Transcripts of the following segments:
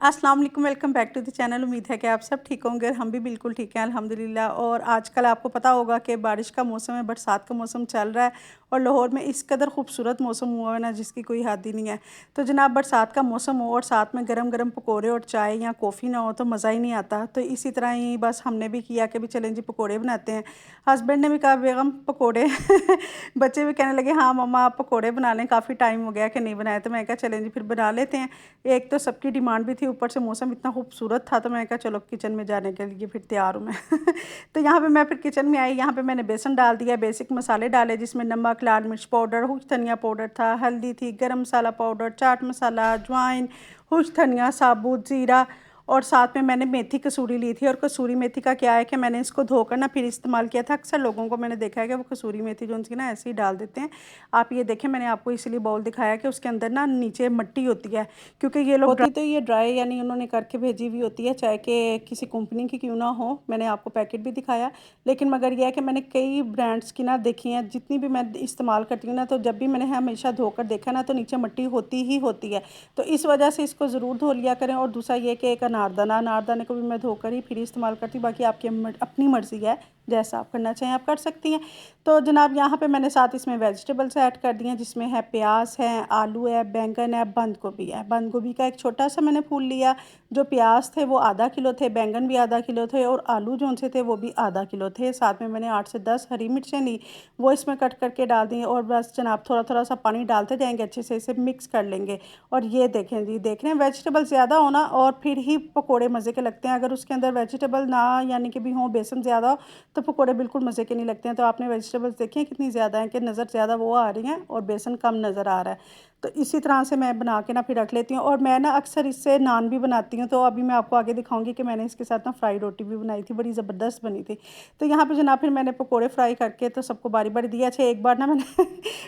अस्सलाम वालेकुम, welcome back to the channel. उम्मीद है कि आप सब ठीक होंगे। हम भी बिल्कुल ठीक हैं अल्हम्दुलिल्लाह। और आजकल आपको पता होगा कि बारिश का मौसम है, बरसात का मौसम चल रहा है और लाहौर में इस कदर खूबसूरत मौसम हुआ है ना जिसकी कोई हद ही नहीं है। तो जनाब बरसात का मौसम हो और साथ में गरम गरम पकोड़े और चाय या कॉफ़ी ना हो तो मज़ा ही नहीं आता। तो इसी तरह ही बस हमने भी किया कि भी चलें जी पकोड़े बनाते हैं। हस्बैंड ने भी कहा बेगम पकोड़े बच्चे भी कहने लगे हाँ मम्मा आप पकोड़े बना लें, काफ़ी टाइम हो गया कि नहीं बनाए। तो मैं कहा चलें जी फिर बना लेते हैं। एक तो सबकी डिमांड भी थी, ऊपर से मौसम इतना खूबसूरत था तो मैं कहा चलो किचन में जाने के लिए फिर तैयार हूँ मैं। तो यहाँ पे मैं फिर किचन में आई। यहाँ पे मैंने बेसन डाल दिया, बेसिक मसाले डाले जिसमें नमक, लाल मिर्च पाउडर, हुच धनिया पाउडर था, हल्दी थी, गरम मसाला पाउडर, चाट मसाला, अजवाइन, हुच धनिया, साबुत ज़ीरा और साथ में मैंने मेथी कसूरी ली थी। और कसूरी मेथी का क्या है कि मैंने इसको धोकर ना फिर इस्तेमाल किया था। अक्सर लोगों को मैंने देखा है कि वो कसूरी मेथी जो उनकी ना ऐसे ही डाल देते हैं। आप ये देखें, मैंने आपको इसलिए बाउल दिखाया कि उसके अंदर ना नीचे मिट्टी होती है, क्योंकि ये लोग होती तो ये ड्राई यानी उन्होंने करके भेजी हुई होती है, चाहे कि किसी कंपनी की क्यों ना हो। मैंने आपको पैकेट भी दिखाया, लेकिन मगर यह है कि मैंने कई ब्रांड्स की ना देखी हैं, जितनी भी मैं इस्तेमाल करती हूँ ना, तो जब भी मैंने हमेशा धोकर देखा ना तो नीचे मिट्टी होती ही होती है। तो इस वजह से इसको ज़रूर धो लिया करें। और दूसरा ये कि एक अनारदाने को भी मैं धोकर ही फिर इस्तेमाल करती हूँ। बाकी आपकी अपनी मर्ज़ी है, जैसा आप करना चाहें आप कर सकती हैं। तो जनाब यहाँ पे मैंने साथ इसमें वेजिटेबल्स ऐड कर दिए हैं, जिसमें है प्याज है, आलू है, बैंगन है, बंद गोभी है। बंद गोभी का एक छोटा सा मैंने फूल लिया। जो प्याज थे वो आधा किलो थे, बैंगन भी आधा किलो थे और आलू जो से थे वो भी आधा किलो थे। साथ में मैंने 8 से 10 हरी मिर्चें ली, वो इसमें कट करके डाल दी। और बस जनाब थोड़ा थोड़ा सा पानी डालते जाएंगे, अच्छे से इसे मिक्स कर लेंगे। और ये देखें जी, देख रहे हैं वेजिटेबल ज़्यादा होना और फिर ही पकोड़े मज़े के लगते हैं। अगर उसके अंदर वेजिटेबल ना यानी कि भी हो, बेसन ज़्यादा हो, तो पकोड़े बिल्कुल मज़े के नहीं लगते हैं। तो आपने वेजिटेबल्स देखी हैं कितनी ज़्यादा हैं कि नज़र ज़्यादा वो आ रही हैं और बेसन कम नज़र आ रहा है। तो इसी तरह से मैं बना के ना फिर रख लेती हूँ। और मैं ना अक्सर इससे नान भी बनाती हूँ। तो अभी मैं आपको आगे दिखाऊंगी कि मैंने इसके साथ ना फ्राई रोटी भी बनाई थी, बड़ी ज़बरदस्त बनी थी। तो यहाँ पे जनाब फिर मैंने पकोड़े फ्राई करके तो सबको बारी बारी दिया। अच्छा, एक बार ना मैंने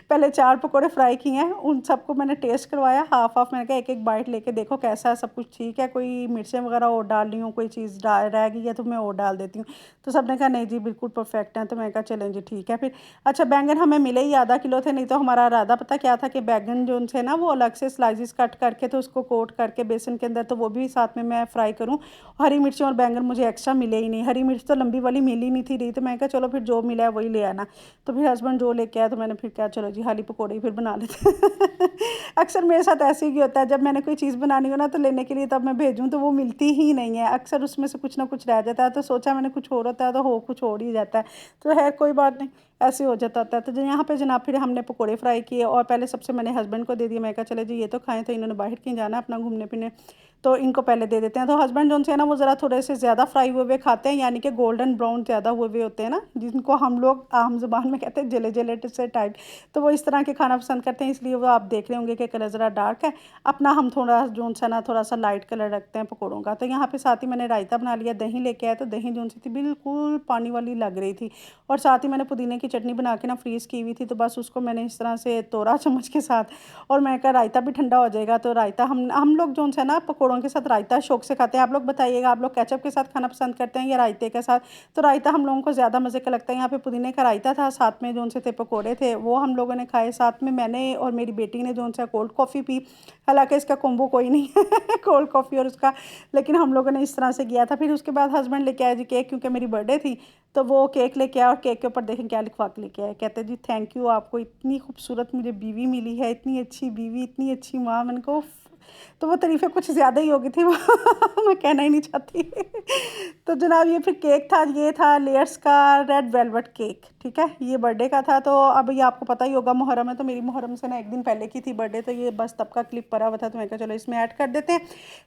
पहले 4 पकोड़े फ्राई किए हैं, उन सबको मैंने टेस्ट करवाया हाफ हाफ। मैंने कहा एक एक बाइट लेके देखो कैसा है, सब कुछ ठीक है, कोई मिर्चें वगैरह और डाल रही हूँ, कोई चीज़ रह गई है तो मैं और डाल देती हूँ। तो सब ने कहा नहीं जी बिल्कुल परफेक्ट है। तो मैं कहा चलें जी ठीक है फिर। अच्छा, बैंगन हमें मिले ही आधा किलो थे, नहीं तो हमारा इरादा पता क्या था कि बैंगन जो उनसे ना वो अलग से स्लाइसिस कट करके तो उसको कोट करके बेसन के अंदर, तो वो भी साथ में मैं फ्राई करूँ। हरी मिर्चें और बैंगन मुझे एक्स्ट्रा मिले ही नहीं, हरी मिर्च तो लंबी वाली मिल ही नहीं थी रही। तो मैं कहा चलो फिर जो मिला है वही ले आना। तो फिर हस्बैंड जो लेके आया तो मैंने फिर कहा चलो जी हाली पकौड़े ही फिर बना लेते अक्सर मेरे साथ ऐसे ही होता है, जब मैंने कोई चीज़ बनानी हो ना तो लेने के लिए तब मैं भेजूँ तो वो मिलती ही नहीं है। अक्सर उसमें से कुछ ना कुछ रह जाता है, तो सोचा मैंने कुछ और होता है तो हो कुछ और ही जाता है। तो खैर कोई बात नहीं, ऐसे हो जाता होता है। तो जो यहाँ पे जनाब फिर हमने पकोड़े फ्राई किए और पहले सबसे मैंने हस्बैंड को दे दिया। मैं कहा चले जी ये तो खाएं, तो इन्होंने बाहर कहीं जाना अपना घूमने फिरने, तो इनको पहले दे देते हैं। तो हस्बैंड जो है ना वो ज़रा थोड़े से ज़्यादा फ्राई हुए खाते हैं, यानी कि गोल्डन ब्राउन ज़्यादा हुए होते हैं ना, जिनको हम लोग आम ज़बान में कहते हैं जले जले से टाइप। तो वो इस तरह के खाना पसंद करते हैं, इसलिए वो आप देख रहे होंगे कि कलर ज़रा डार्क है। अपना हम थोड़ा जो सा ना थोड़ा सा लाइट कलर रखते हैं पकौड़ों का। तो यहाँ पे साथ ही मैंने रायता बना लिया, दही लेके आया। तो दही जो सी थी बिल्कुल पानी वाली लग रही थी। और साथ ही मैंने पुदीने की चटनी बना के ना फ्रीज़ की हुई थी, तो बस उसको मैंने इस तरह से तोड़ा चम्मच के साथ। और मैं कहा रायता भी ठंडा हो जाएगा। तो रायता हम लोग जो है ना पकौड़ों के साथ रायता शौक से खाते हैं। आप लोग बताइएगा, आप लोग केचप के साथ खाना पसंद करते हैं या रायते के साथ? तो रायता हम लोगों को ज़्यादा मज़े का लगता है। यहाँ पे पुदीने का रायता था, साथ में जो से थे पकौड़े थे वो हम लोगों ने खाए। साथ में मैंने और मेरी बेटी ने जो सा कोल्ड कॉफ़ी पी। हालांकि इसका कॉम्बो कोई नहीं है कोल्ड कॉफ़ी और उसका, लेकिन हम लोगों ने इस तरह से किया था। फिर उसके बाद हस्बैंड लेके आए जी केक, क्योंकि मेरी बर्थडे थी। तो वो केक लेके आया और केक के ऊपर देखें क्या लिखवा के लेके आए, कहते जी थैंक यू, आपको इतनी खूबसूरत मुझे बीवी मिली है, इतनी अच्छी बीवी, इतनी अच्छी माँ। मैंने कहा तो वो तारीफ़ें कुछ ज़्यादा ही हो गई थी वो मैं कहना ही नहीं चाहती तो जनाब ये फिर केक था, ये था लेयर्स का रेड वेलवेट केक, ठीक है, ये बर्थडे का था। तो अब ये आपको पता ही होगा मुहर्रम है, तो मेरी मुहर्रम से ना एक दिन पहले की थी बर्थडे, तो ये बस तब का क्लिप पड़ा हुआ था, तो मैं कहा चलो इसमें ऐड कर देते हैं।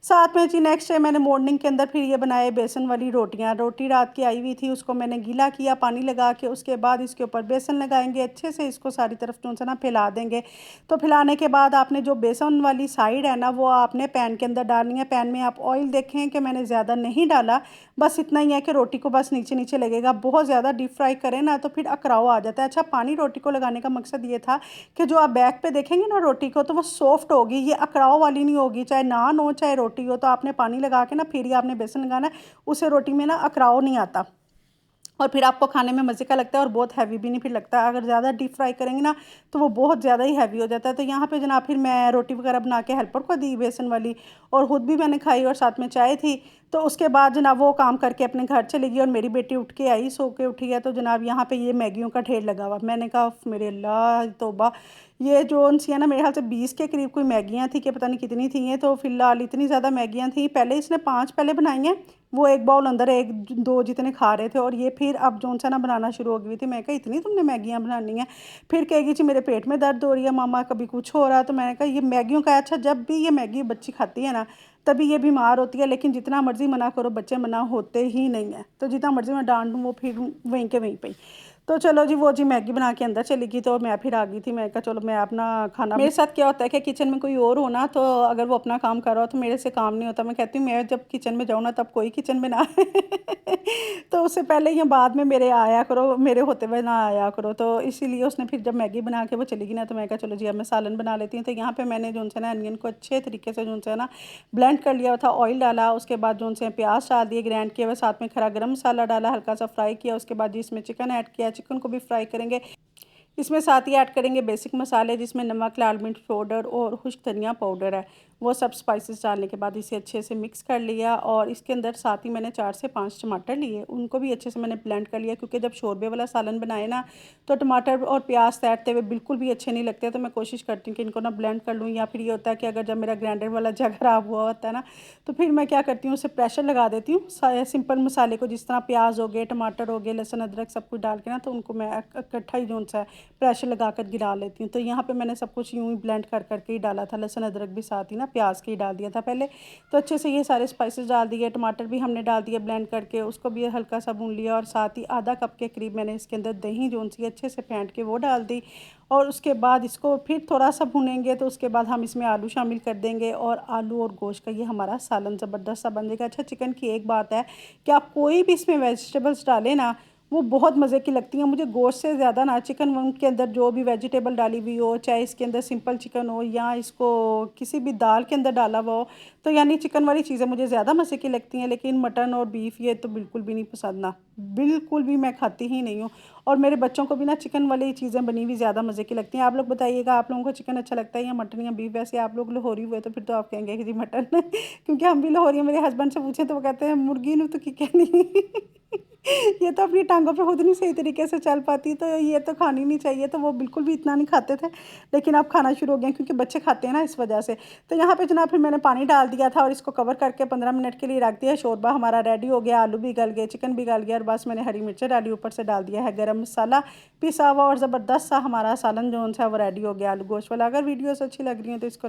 साथ में जी नेक्स्ट डे मैंने मॉर्निंग के अंदर फिर ये बनाए बेसन वाली रोटियाँ। रोटी रात की आई हुई थी, उसको मैंने गीला किया पानी लगा के, उसके बाद इसके ऊपर बेसन लगाएंगे, अच्छे से इसको सारी तरफ जो है ना फैला देंगे। तो फैलाने के बाद आपने जो बेसन वाली साइड है ना वो आपने पैन के अंदर डालनी है। पैन में आप ऑयल देखें कि मैंने ज़्यादा नहीं डाला, बस इतना ही है कि रोटी को बस नीचे नीचे लगेगा। बहुत ज़्यादा डीप फ्राई करें ना तो फिर अकड़ाव आ जाता है। अच्छा, पानी रोटी को लगाने का मकसद ये था कि जो आप बैक पे देखेंगे ना रोटी को तो वो सॉफ्ट होगी, ये अकड़ाव वाली नहीं होगी। चाहे नान हो चाहे रोटी हो, तो आपने पानी लगा के ना फिर ही आपने बेसन लगाना है, उससे रोटी में ना अकड़ाव नहीं आता। और फिर आपको खाने में मज़े का लगता है और बहुत हैवी भी नहीं फिर लगता। अगर ज़्यादा डीप फ्राई करेंगे ना तो वो बहुत ज़्यादा ही हैवी हो जाता है। तो यहाँ पे जनाब फिर मैं रोटी वगैरह बना के हेल्पर को दी बेसन वाली, और ख़ुद भी मैंने खाई और साथ में चाय थी। तो उसके बाद जनाब वो काम करके अपने घर चली गई और मेरी बेटी उठ के आई, सो के उठी है। तो जनाब यहाँ पे ये मैगियों का ढेर लगा हुआ। मैंने कहा मेरे अल्लाह तौबा, ये जो सी है ना मेरे ख्याल से 20 के करीब कोई मैगियाँ थी कि पता नहीं कितनी थी हैं। तो फ़िलहाल इतनी ज़्यादा मैगियाँ थी। पहले इसने 5 पहले बनाई हैं, वो एक बाउल अंदर एक दो जितने खा रहे थे, और ये फिर अब जो सा ना बनाना शुरू हो गई थी। मैं कहा इतनी तुमने मैगियाँ बनानी है? फिर कहेगी जी मेरे पेट में दर्द हो रही है मामा, कभी कुछ हो रहा है। तो मैंने कहा ये मैगियों का अच्छा, जब भी ये मैगी बच्ची खाती है ना तभी ये बीमार होती है, लेकिन जितना मर्ज़ी मना करो बच्चे मना होते ही नहीं है। तो जितना मर्ज़ी मैं डांट दूँ वो फिर वहीं के वहीं पे। तो चलो जी, वो जी मैगी बना के अंदर चली गई, तो मैं फिर आ गई थी। मैं कहा चलो मैं अपना खाना, मेरे साथ क्या होता है कि किचन में कोई और हो ना, तो अगर वो अपना काम कर रहा हो तो मेरे से काम नहीं होता। मैं कहती हूँ मैं जब किचन में जाऊँ ना तब कोई किचन में ना आए तो उससे पहले या बाद में मेरे आया करो, मेरे होते हुए ना आया करो। तो इसीलिए उसने फिर जब मैगी बना के वो चली गई ना, तो मैं कहा चलो जी अब मैं सालन बना लेती हूँ। तो यहाँ पे मैंने जो है ना अनियन को अच्छे तरीके से जो है ना ब्लेंड कर लिया था, ऑयल डाला, उसके बाद जो से प्याज डाल दिए ग्राइंड किया हुआ, साथ में खड़ा गरम मसाला डाला, हल्का सा फ्राई किया। उसके बाद जी इसमें चिकन ऐड किया, चिकन को भी फ्राई करेंगे। इसमें साथ ही ऐड करेंगे बेसिक मसाले, जिसमें नमक, लाल मिर्च पाउडर और खुश्क धनिया पाउडर है। वो सब स्पाइसेस डालने के बाद इसे अच्छे से मिक्स कर लिया, और इसके अंदर साथ ही मैंने 4 से 5 टमाटर लिए, उनको भी अच्छे से मैंने ब्लेंड कर लिया। क्योंकि जब शोरबे वाला सालन बनाए ना तो टमाटर और प्याज तैरते हुए बिल्कुल भी अच्छे नहीं लगते। तो मैं कोशिश करती हूँ कि इनको ना ब्लेंड कर लूँ, या फिर ये होता है कि अगर जब मेरा ग्राइंडर वाला जग खराब हुआ होता है ना तो फिर मैं क्या करती हूँ, उसे प्रेशर लगा देती हूँ। सिंपल मसाले को जिस तरह प्याज हो गए, टमाटर हो गए, लहसुन अदरक सब कुछ डाल के ना, तो उनको मैं इकट्ठा ही जो सा प्रेशर लगा कर गिरा लेती हूँ। तो यहाँ पे मैंने सब कुछ यूँ ही ब्लेंड कर करके ही डाला था, लहसुन अदरक भी साथ ही ना प्याज के ही डाल दिया था पहले। तो अच्छे से ये सारे स्पाइसेस डाल दिए, टमाटर भी हमने डाल दिया ब्लेंड करके, उसको भी हल्का सा भून लिया। और साथ ही आधा कप के करीब मैंने इसके अंदर दही जो सी अच्छे से फेंट के वो डाल दी। और उसके बाद इसको फिर थोड़ा सा भुनेंगे, तो उसके बाद हम इसमें आलू शामिल कर देंगे, और आलू और गोश्त का ये हमारा सालन ज़बरदस्त सा बन जाएगा। अच्छा, चिकन की एक बात है कि आप कोई भी इसमें वेजिटेबल्स डालें ना, वो बहुत मज़े की लगती हैं। मुझे गोश्त से ज़्यादा ना चिकन के अंदर जो भी वेजिटेबल डाली हुई हो, चाहे इसके अंदर सिंपल चिकन हो या इसको किसी भी दाल के अंदर डाला हुआ हो, तो यानी चिकन वाली चीज़ें मुझे ज़्यादा मज़े की लगती हैं। लेकिन मटन और बीफ ये तो बिल्कुल भी नहीं पसंद, ना बिल्कुल भी, मैं खाती ही नहीं हूँ। और मेरे बच्चों को भी ना चिकन वाली चीज़ें बनी हुई ज़्यादा मज़े की लगती हैं। आप लोग बताइएगा, आप लोगों को चिकन अच्छा लगता है या मटन या बीफ? वैसे आप लोग लाहौरी हुए तो फिर तो आप कहेंगे कि जी मटन क्योंकि हम भी लाहौरी हैं। मेरे हस्बैंड से पूछे तो वो कहते हैं मुर्गी नू तो की कहनी ये तो अपनी टांगों पे खुद नहीं सही तरीके से चल पाती, तो ये तो खानी नहीं चाहिए। तो वो बिल्कुल भी इतना नहीं खाते थे, लेकिन अब खाना शुरू हो गए क्योंकि बच्चे खाते हैं ना, इस वजह से। तो यहाँ पे जनाब फिर मैंने पानी डाल दिया था और इसको कवर करके 15 मिनट के लिए रख दिया। शोरबा हमारा रेडी हो गया, आलू भी गल गए, चिकन भी गल गया, और बस मैंने हरी मिर्चें डाली, ऊपर से डाल दिया है गरम मसाला पिसा हुआ, और ज़बरदस्त सा हमारा सालन जो है वो रेडी हो गया आलू गोश्त वाला। अगर वीडियोस अच्छी लग रही हैं तो इसको